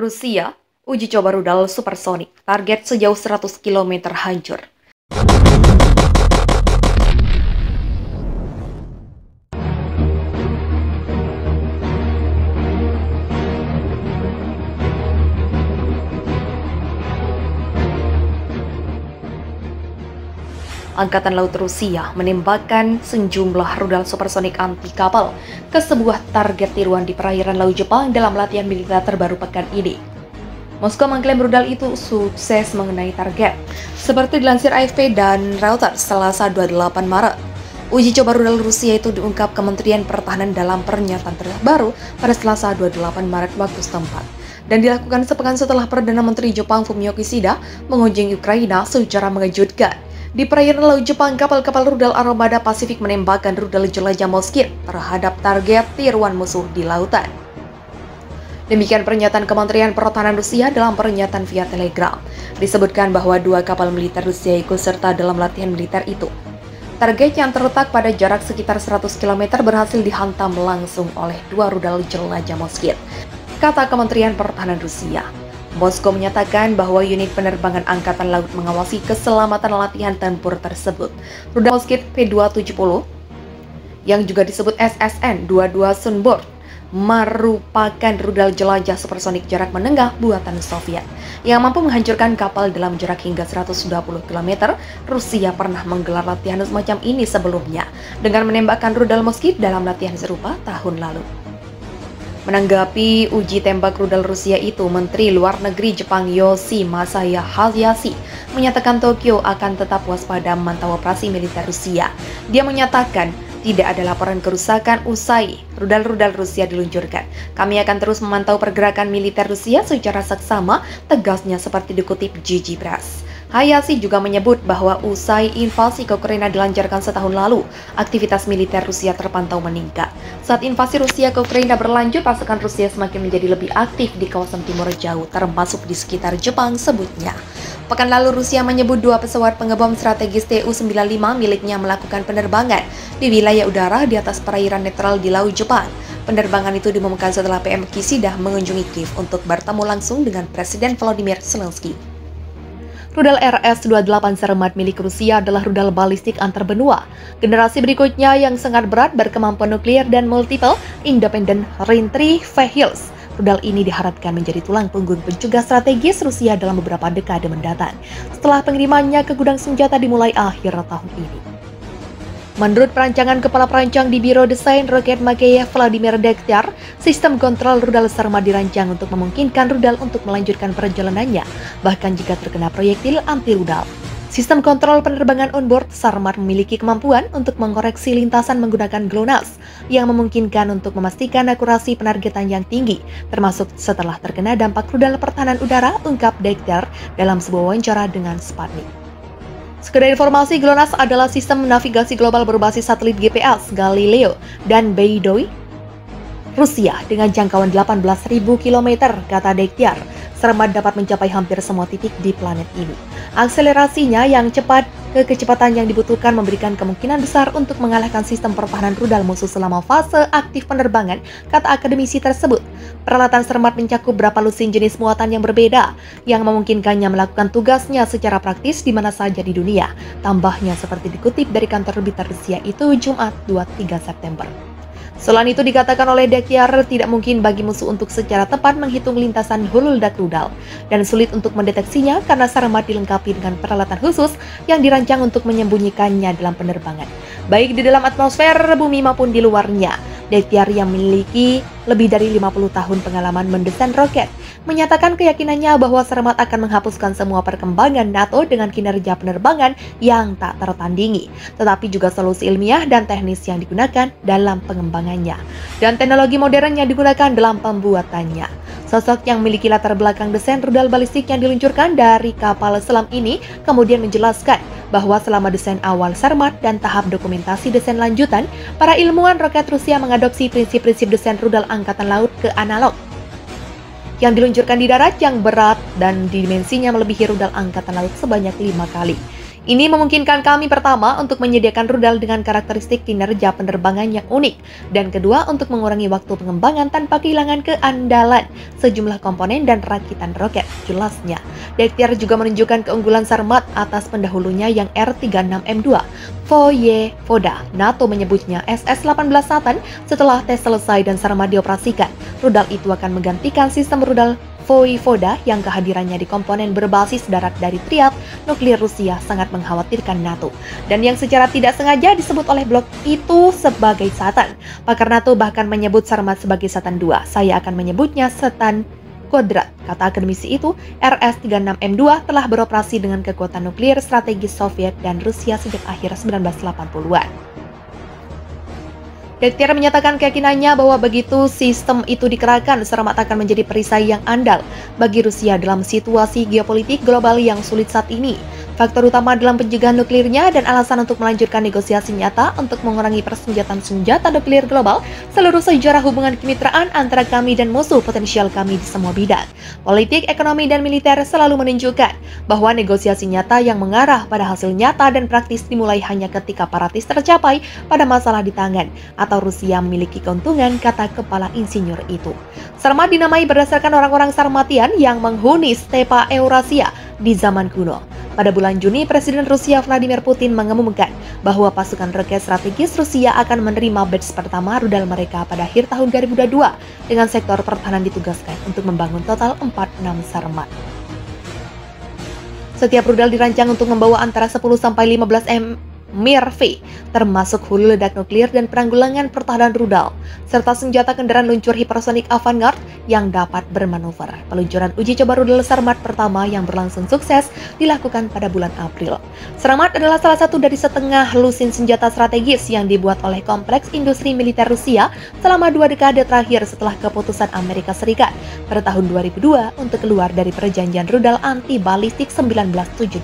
Rusia, uji coba rudal supersonik, target sejauh 100 km hancur. Angkatan Laut Rusia menembakkan sejumlah rudal supersonik anti kapal ke sebuah target tiruan di perairan Laut Jepang dalam latihan militer terbaru pekan ini. Moskow mengklaim rudal itu sukses mengenai target, seperti dilansir AFP dan Reuters Selasa 28 Maret. Uji coba rudal Rusia itu diungkap Kementerian Pertahanan dalam pernyataan terbaru pada Selasa 28 Maret waktu setempat, dan dilakukan sepekan setelah Perdana Menteri Jepang Fumio Kishida mengunjungi Ukraina secara mengejutkan. Di perairan Laut Jepang, kapal-kapal rudal armada Pasifik menembakkan rudal jelajah Moskit terhadap target tiruan musuh di lautan. Demikian pernyataan Kementerian Pertahanan Rusia dalam pernyataan via Telegram. Disebutkan bahwa 2 kapal militer Rusia ikut serta dalam latihan militer itu. Target yang terletak pada jarak sekitar 100 km berhasil dihantam langsung oleh 2 rudal jelajah Moskit, kata Kementerian Pertahanan Rusia. Moskow menyatakan bahwa unit penerbangan Angkatan Laut mengawasi keselamatan latihan tempur tersebut. Rudal Moskit P-270, yang juga disebut SSN-22 Sunborn, merupakan rudal jelajah supersonik jarak menengah buatan Soviet yang mampu menghancurkan kapal dalam jarak hingga 120 km. Rusia pernah menggelar latihan semacam ini sebelumnya dengan menembakkan rudal Moskit dalam latihan serupa tahun lalu. Menanggapi uji tembak rudal Rusia itu, Menteri Luar Negeri Jepang Yoshimasa Hayashi menyatakan Tokyo akan tetap waspada memantau operasi militer Rusia. Dia menyatakan tidak ada laporan kerusakan usai rudal-rudal Rusia diluncurkan. Kami akan terus memantau pergerakan militer Rusia secara seksama, tegasnya seperti dikutip Jiji Press. Hayashi juga menyebut bahwa usai invasi ke Ukraina dilancarkan setahun lalu, aktivitas militer Rusia terpantau meningkat. Saat invasi Rusia ke Ukraina berlanjut, pasukan Rusia semakin menjadi lebih aktif di kawasan timur jauh, termasuk di sekitar Jepang sebutnya. Pekan lalu Rusia menyebut 2 pesawat pengebom strategis Tu-95 miliknya melakukan penerbangan di wilayah udara di atas perairan netral di Laut Jepang. Penerbangan itu diumumkan setelah PM Kishida mengunjungi Kiev untuk bertemu langsung dengan Presiden Volodymyr Zelensky. Rudal RS-28 Sarmat milik Rusia adalah rudal balistik antarbenua. Generasi berikutnya yang sangat berat, berkemampuan nuklir dan multiple independent reentry vehicles. Rudal ini diharapkan menjadi tulang punggung pencegah strategis Rusia dalam beberapa dekade mendatang, setelah pengirimannya ke gudang senjata dimulai akhir tahun ini. Menurut perancangan Kepala Perancang di Biro Desain Roket Makeyev Vladimir Dektyar, sistem kontrol rudal Sarmat dirancang untuk memungkinkan rudal untuk melanjutkan perjalanannya, bahkan jika terkena proyektil anti-rudal. Sistem kontrol penerbangan onboard Sarmat memiliki kemampuan untuk mengoreksi lintasan menggunakan GLONASS, yang memungkinkan untuk memastikan akurasi penargetan yang tinggi, termasuk setelah terkena dampak rudal pertahanan udara, ungkap Dektyar dalam sebuah wawancara dengan Sputnik. Sekedar informasi, GLONASS adalah sistem navigasi global berbasis satelit GPS, Galileo, dan Beidou, Rusia dengan jangkauan 18.000 km, kata Dektyar. Sarmat dapat mencapai hampir semua titik di planet ini. Akselerasinya yang cepat ke kecepatan yang dibutuhkan memberikan kemungkinan besar untuk mengalahkan sistem pertahanan rudal musuh selama fase aktif penerbangan, kata akademisi tersebut. Peralatan Sarmat mencakup berapa lusin jenis muatan yang berbeda, yang memungkinkannya melakukan tugasnya secara praktis di mana saja di dunia. Tambahnya seperti dikutip dari kantor berita Rusia itu Jumat 23 September. Selain itu dikatakan oleh Dektyar, tidak mungkin bagi musuh untuk secara tepat menghitung lintasan hulu ledak rudal, dan sulit untuk mendeteksinya karena Sarmat dilengkapi dengan peralatan khusus yang dirancang untuk menyembunyikannya dalam penerbangan, baik di dalam atmosfer bumi maupun di luarnya. Dektyar yang memiliki lebih dari 50 tahun pengalaman mendesain roket, menyatakan keyakinannya bahwa Sarmat akan menghapuskan semua perkembangan NATO dengan kinerja penerbangan yang tak tertandingi, tetapi juga solusi ilmiah dan teknis yang digunakan dalam pengembangannya, dan teknologi modern yang digunakan dalam pembuatannya. Sosok yang memiliki latar belakang desain rudal balistik yang diluncurkan dari kapal selam ini kemudian menjelaskan bahwa selama desain awal Sarmat dan tahap dokumentasi desain lanjutan, para ilmuwan roket Rusia mengadopsi prinsip-prinsip desain rudal Angkatan Laut ke analog, yang diluncurkan di darat, yang berat dan dimensinya melebihi rudal Angkatan Laut sebanyak 5 kali. Ini memungkinkan kami pertama untuk menyediakan rudal dengan karakteristik kinerja penerbangan yang unik, dan kedua untuk mengurangi waktu pengembangan tanpa kehilangan keandalan sejumlah komponen dan rakitan roket, jelasnya. Dektiar juga menunjukkan keunggulan Sarmat atas pendahulunya yang R-36M2. Voyevoda, NATO menyebutnya SS-18 Satan setelah tes selesai dan Sarmat dioperasikan. Rudal itu akan menggantikan sistem rudal Voyevoda yang kehadirannya di komponen berbasis darat dari triad nuklir Rusia sangat mengkhawatirkan NATO, dan yang secara tidak sengaja disebut oleh blog itu sebagai Satan. Pakar NATO bahkan menyebut Sarmat sebagai Satan II. Saya akan menyebutnya Satan Kuadrat. Kata akademisi itu, RS-36M2 telah beroperasi dengan kekuatan nuklir strategis Soviet dan Rusia sejak akhir 1980-an. Dektiar menyatakan keyakinannya bahwa begitu sistem itu dikerahkan, Sarmat akan menjadi perisai yang andal bagi Rusia dalam situasi geopolitik global yang sulit saat ini. Faktor utama dalam pencegahan nuklirnya dan alasan untuk melanjutkan negosiasi nyata untuk mengurangi persenjataan senjata nuklir global seluruh sejarah hubungan kemitraan antara kami dan musuh potensial kami di semua bidang. Politik, ekonomi, dan militer selalu menunjukkan bahwa negosiasi nyata yang mengarah pada hasil nyata dan praktis dimulai hanya ketika paratis tercapai pada masalah di tangan atau Rusia memiliki keuntungan, kata kepala insinyur itu. Sarmat dinamai berdasarkan orang-orang Sarmatian yang menghuni stepa Eurasia di zaman kuno. Pada bulan Juni, Presiden Rusia Vladimir Putin mengumumkan bahwa pasukan roket strategis Rusia akan menerima batch pertama rudal mereka pada akhir tahun 2022 dengan sektor pertahanan ditugaskan untuk membangun total 46 Sarmat. Setiap rudal dirancang untuk membawa antara 10-15 MIRV, termasuk hulu ledak nuklir dan penanggulangan pertahanan rudal, serta senjata kendaraan luncur hipersonik Avangard yang dapat bermanuver. Peluncuran uji coba rudal Sarmat pertama yang berlangsung sukses dilakukan pada bulan April. Sarmat adalah salah satu dari setengah lusin senjata strategis yang dibuat oleh kompleks industri militer Rusia selama 2 dekade terakhir setelah keputusan Amerika Serikat pada tahun 2002 untuk keluar dari perjanjian rudal anti-balistik 1972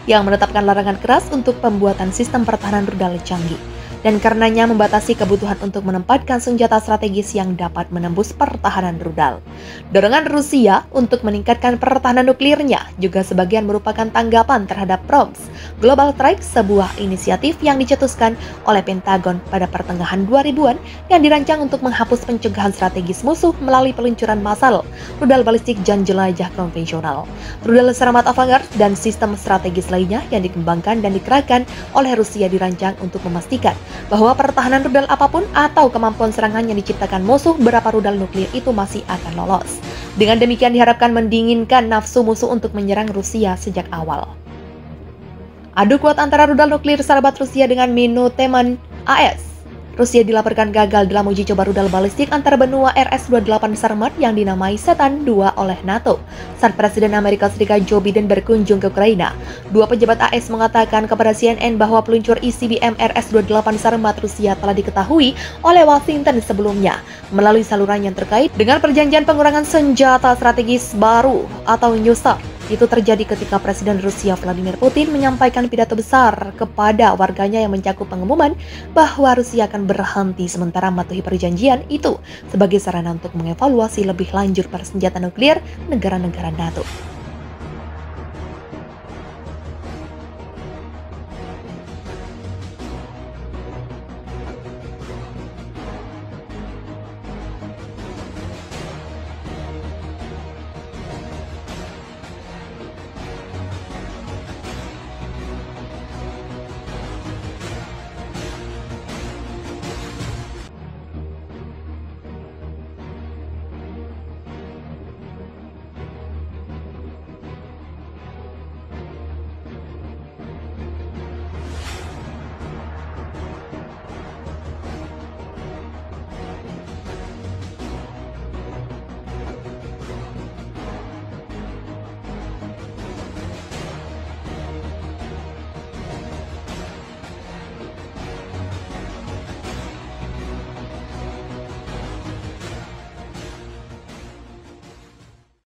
yang menetapkan larangan keras untuk pembuatan sistem pertahanan rudal canggih, dan karenanya membatasi kebutuhan untuk menempatkan senjata strategis yang dapat menembus pertahanan rudal. Dorongan Rusia untuk meningkatkan pertahanan nuklirnya juga sebagian merupakan tanggapan terhadap PROMS Global Strike, sebuah inisiatif yang dicetuskan oleh Pentagon pada pertengahan 2000-an yang dirancang untuk menghapus pencegahan strategis musuh melalui peluncuran massal rudal balistik dan jelajah konvensional. Rudal Sarmat Avangard dan sistem strategis lainnya yang dikembangkan dan dikerahkan oleh Rusia dirancang untuk memastikan bahwa pertahanan rudal apapun atau kemampuan serangan yang diciptakan musuh berapa rudal nuklir itu masih akan lolos. Dengan demikian diharapkan mendinginkan nafsu musuh untuk menyerang Rusia sejak awal. Adu kuat antara rudal nuklir sahabat Rusia dengan Minuteman AS. Rusia dilaporkan gagal dalam uji coba rudal balistik antar benua RS-28 Sarmat yang dinamai Satan II oleh NATO. Saat Presiden Amerika Serikat Joe Biden berkunjung ke Ukraina, dua pejabat AS mengatakan kepada CNN bahwa peluncur ICBM RS-28 Sarmat Rusia telah diketahui oleh Washington sebelumnya melalui saluran yang terkait dengan perjanjian pengurangan senjata strategis baru atau New START. Itu terjadi ketika Presiden Rusia Vladimir Putin menyampaikan pidato besar kepada warganya yang mencakup pengumuman bahwa Rusia akan berhenti sementara mematuhi perjanjian itu sebagai sarana untuk mengevaluasi lebih lanjut persenjataan nuklir negara-negara NATO.